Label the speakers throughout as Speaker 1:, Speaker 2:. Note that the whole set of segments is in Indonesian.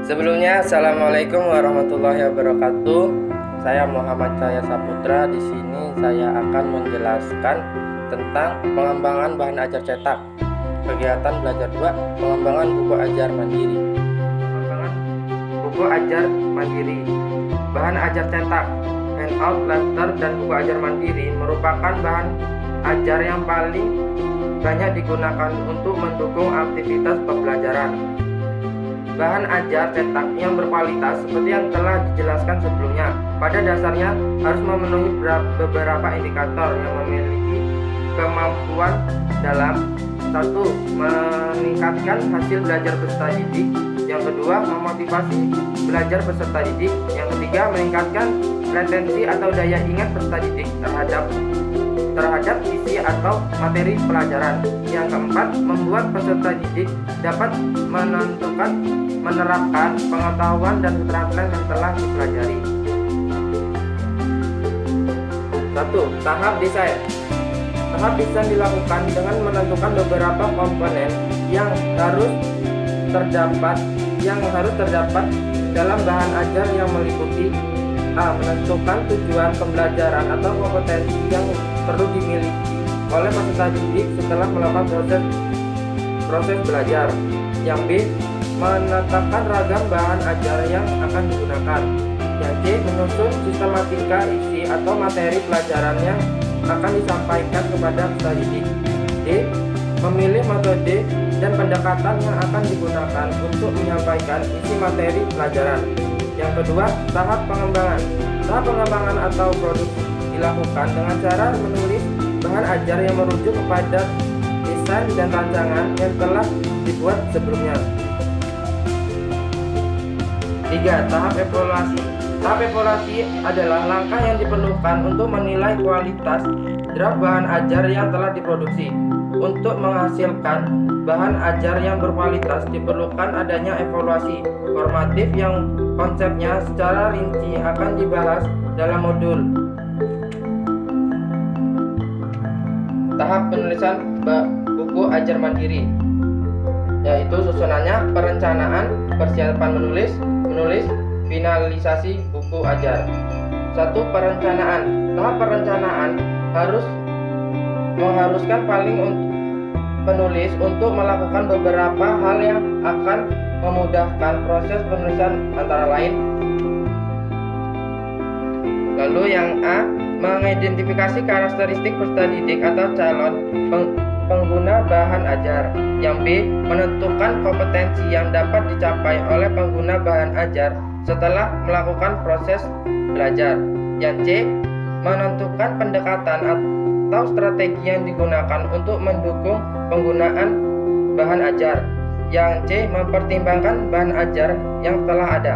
Speaker 1: Sebelumnya, Assalamualaikum warahmatullahi wabarakatuh. Saya Muhammad Cahya Saputra. Di sini saya akan menjelaskan tentang pengembangan bahan ajar cetak. Kegiatan belajar 2, pengembangan buku ajar mandiri. Pengembangan buku ajar mandiri. Bahan ajar cetak, handout, letter, dan buku ajar mandiri merupakan bahan ajar yang paling banyak digunakan untuk mendukung aktivitas pembelajaran. Bahan ajar cetak yang berkualitas seperti yang telah dijelaskan sebelumnya pada dasarnya harus memenuhi beberapa indikator yang memiliki kemampuan dalam: 1. Meningkatkan hasil belajar peserta didik. Yang kedua, memotivasi belajar peserta didik. Yang ketiga, meningkatkan retensi atau daya ingat peserta didik terhadap isi atau materi pelajaran. Yang keempat, membuat peserta didik dapat menerapkan pengetahuan dan keterampilan yang telah dipelajari. 1. Tahap desain. Tahap desain dilakukan dengan menentukan beberapa komponen yang harus terdapat dalam bahan ajar yang meliputi: A. Menentukan tujuan pembelajaran atau kompetensi yang perlu dimiliki oleh peserta didik setelah melakukan proses belajar. Yang B. Menetapkan ragam bahan ajar yang akan digunakan. Yang C. Menyusun sistematika isi atau materi pelajaran yang akan disampaikan kepada peserta didik. D. Memilih metode dan pendekatan yang akan digunakan untuk menyampaikan isi materi pelajaran. Yang kedua, tahap pengembangan. Tahap pengembangan atau produksi dilakukan dengan cara menulis bahan ajar yang merujuk kepada desain dan rancangan yang telah dibuat sebelumnya. 3. Tahap evaluasi. Tahap evaluasi adalah langkah yang diperlukan untuk menilai kualitas draft bahan ajar yang telah diproduksi. Untuk menghasilkan bahan ajar yang berkualitas diperlukan adanya evaluasi formatif yang konsepnya secara rinci akan dibahas dalam modul. Tahap penulisan buku ajar mandiri, yaitu susunannya: perencanaan, persiapan menulis, finalisasi buku ajar. 1. Perencanaan. Tahap perencanaan mengharuskan penulis untuk melakukan beberapa hal yang akan memudahkan proses penulisan, antara lain. Lalu yang A. Mengidentifikasi karakteristik peserta didik atau calon pengguna bahan ajar. Yang B. Menentukan kompetensi yang dapat dicapai oleh pengguna bahan ajar setelah melakukan proses belajar. Yang C. Menentukan pendekatan atau strategi yang digunakan untuk mendukung penggunaan bahan ajar. Yang C. Mempertimbangkan bahan ajar yang telah ada.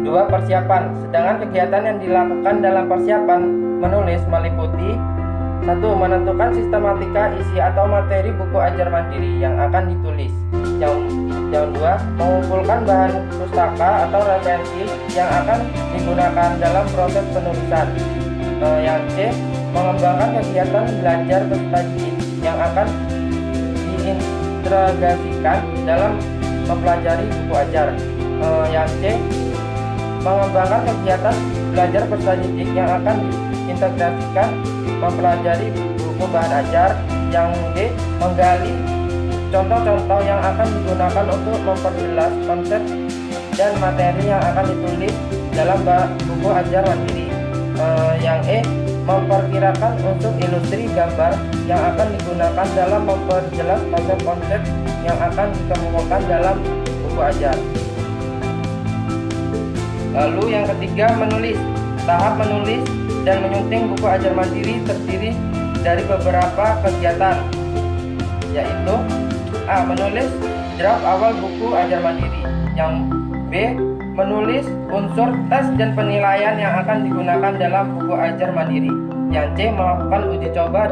Speaker 1: 2. Persiapan. Sedangkan kegiatan yang dilakukan dalam persiapan menulis meliputi: 1. Menentukan sistematika isi atau materi buku ajar mandiri yang akan ditulis. Yang 2. Mengumpulkan bahan pustaka atau referensi yang akan digunakan dalam proses penulisan. Yang C. Mengembangkan kegiatan belajar peserta didik yang akan diintegrasikan dalam mempelajari buku ajar. Yang C. Mengembangkan kegiatan belajar peserta didik yang akan diintegrasikan mempelajari buku bahan ajar. Yang D. Menggali contoh-contoh yang akan digunakan untuk memperjelas konsep dan materi yang akan ditulis dalam buku ajar mandiri. Yang E. Memperkirakan unsur ilustri gambar yang akan digunakan dalam memperjelas konsep-konsep yang akan dikemukakan dalam buku ajar. Lalu yang ketiga, menulis. Tahap menulis dan menyunting buku ajar mandiri terdiri dari beberapa kegiatan, yaitu: A. Menulis draft awal buku ajar mandiri. Yang B. Menulis unsur tes dan penilaian yang akan digunakan dalam buku ajar mandiri. Yang C. Melakukan uji coba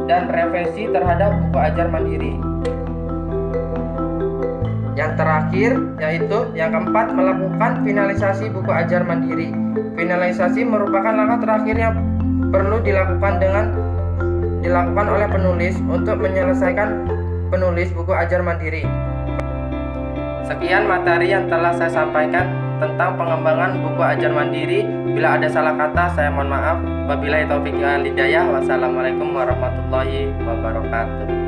Speaker 1: dan revisi terhadap buku ajar mandiri. Yang terakhir, yaitu yang keempat, melakukan finalisasi buku ajar mandiri. Finalisasi merupakan langkah terakhir yang perlu dilakukan oleh penulis untuk menyelesaikan penulis buku ajar mandiri. Sekian materi yang telah saya sampaikan tentang pengembangan buku ajar mandiri. Bila ada salah kata, saya mohon maaf. Wabillahi taufiq wal hidayah. Wassalamualaikum warahmatullahi wabarakatuh.